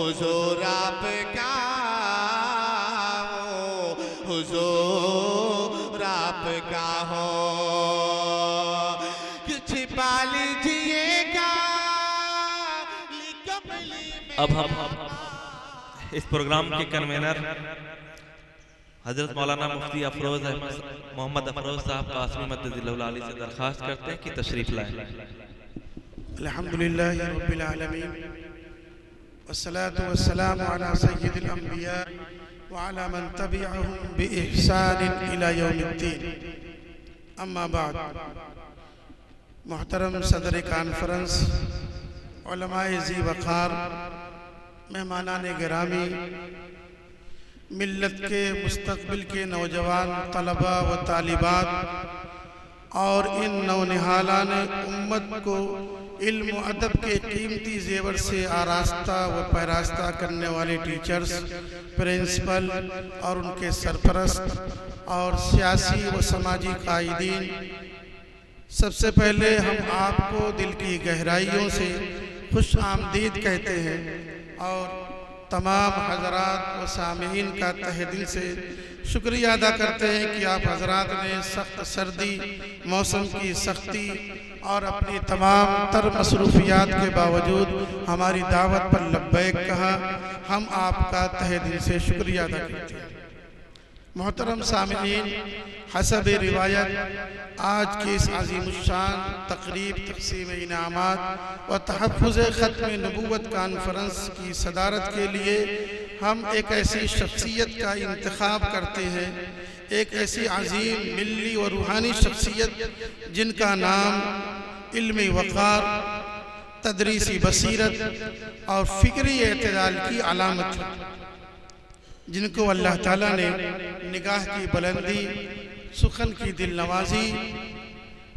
حضور آپ کا ہو، حضور آپ کا ہو، چھپا لیجئے گا اب ہم اس پروگرام کے کنوینر حضرت مولانا مفتی افروز محمد افروز صاحب قاسمی مدد اللہ العالی سے درخواست کرتے ہیں کہ تشریف لائیں۔ الحمدللہ رب العالمین والصلاة والسلام على سید الانبیاء وعلى من تبعهم بإحسان الى یوم الدین، اما بعد۔ محترم صدر کانفرنس، علماء ذی وقار، مہمانان گرامی، ملت کے مستقبل کے نوجوان طلباء و طالبات اور ان نونہالان امت کو علم و ادب کے قیمتی زیور سے آراستہ و پیراستہ کرنے والے ٹیچرز، پرنسپل اور ان کے سرپرست اور سیاسی و سماجی قائدین، سب سے پہلے ہم آپ کو دل کی گہرائیوں سے خوش آمدید کہتے ہیں اور تمام حضرات و سامعین کا تہہ دل سے شکریہ ادا کرتے ہیں کہ آپ حضرات نے سخت سردی، موسم کی سختی اور اپنی تمام تر مصروفیات کے باوجود ہماری دعوت پر لبیک کہا۔ ہم آپ کا تہہ دل سے شکریہ ادا کرتے ہیں۔ محترم سامعین، حسب روایت آج کی اس عظیم الشان تقریب تقسیم انعامات و تحفظ ختم نبوت کانفرنس کی صدارت کے لیے ہم ایک ایسی شخصیت کا انتخاب کرتے ہیں، ایک ایسی عظیم ملی و روحانی شخصیت جن کا نام علمی وقار، تدریسی بصیرت اور فکری اعتدال کی علامت ہے، جن کو اللہ تعالیٰ نے نگاہ کی بلندی، سخن کی دل نوازی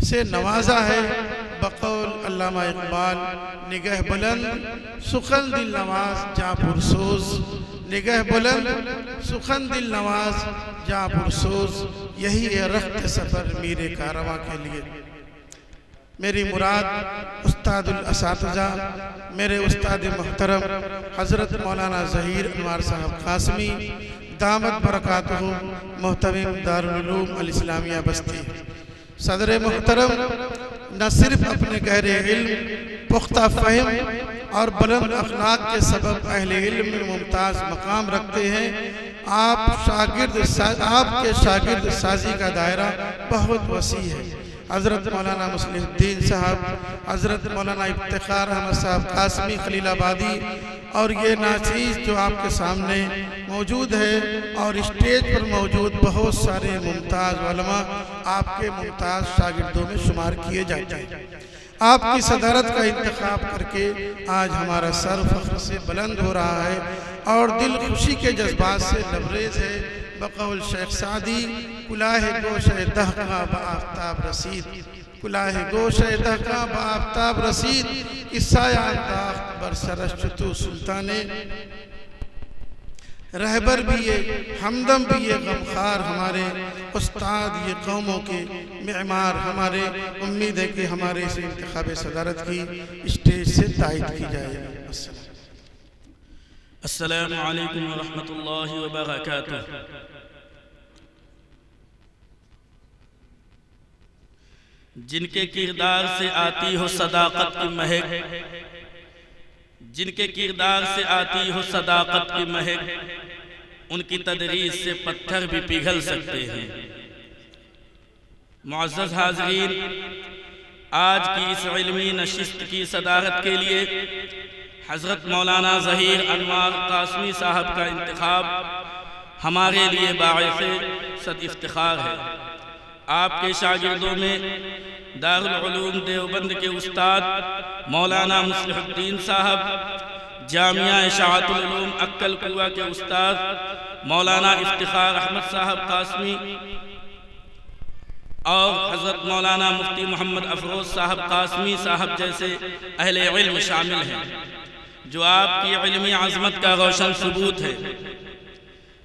سے نوازا ہے۔ بقول علامہ اقبال، نگہ بلند سخن دل نواز جاں پرسوز، نگہ بلند سخن دل نواز جاں پرسوز، یہی ہے رخت سفر میرے کارواں کے لیے۔ میری مراد استاد الاساتذہ، میرے استاد محترم حضرت مولانا ظہیر انوار صاحب قاسمی دامت برکاتہ محتمم دارالعلوم الاسلامیہ بستی۔ صدر محترم نہ صرف اپنے گہرے علم، پختہ فہم اور بلند اخلاق کے سبب اہل علم میں ممتاز مقام رکھتے ہیں، آپ کے شاگرد سازی کا دائرہ بہت وسیع ہے۔ حضرت مولانا مصلح الدین صاحب، حضرت مولانا افتخار احمد صاحب قاسمی خلیل آبادی اور یہ ناچیز جو آپ کے سامنے موجود ہے اور اسٹیج پر موجود بہت سارے ممتاز علماء آپ کے ممتاز شاگردوں میں شمار کیے جاتے ہیں۔ آپ کی صدارت کا انتخاب کر کے آج ہمارا سر فخر سے بلند ہو رہا ہے اور دل خوشی کے جذبات سے لبریز ہے۔ بقول شیخ سعدی، کلاه گوش دہقاں بآفتاب رسید، کلاه گوش دہقاں بآفتاب رسید، عیسائی انداخت بر سرش چتو سلطانے، رہبر بھی یہ ہمدم بھی یہ غمخار ہمارے استاد، یہ قوموں کے معمار ہمارے۔ امید ہے کہ ہمارے اس انتخاب صدارت کی اسٹیج سے تائید کی جائے گی۔ السلام علیکم ورحمۃ اللہ وبرکاتہ۔ جن کے کردار سے آتی ہو صداقت کی مہک، جن کے کردار سے آتی ہو صداقت کی مہک، ان کی تدریس سے پتھر بھی پگھل سکتے ہیں۔ معزز حاضرین، آج کی اس علمی نشست کی صدارت کے لیے حضرت مولانا ظہیر انوار قاسمی صاحب کا انتخاب ہمارے لیے باعث صد افتخار ہے۔ آپ کے شاگردوں میں دارالعلوم دیوبند کے استاد مولانا مصلح الدین صاحب، جامعہ اشاعت العلوم اکل کوہ کے استاد مولانا افتخار احمد صاحب قاسمی اور حضرت مولانا مفتی محمد افروز صاحب قاسمی صاحب جیسے اہل علم شامل ہیں، جو آپ کی علمی عظمت کا روشن ثبوت ہے۔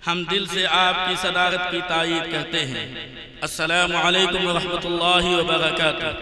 ہم دل سے آپ کی صدارت کی تائید کرتے ہیں۔ السلام علیکم ورحمۃ اللہ وبرکاتہ۔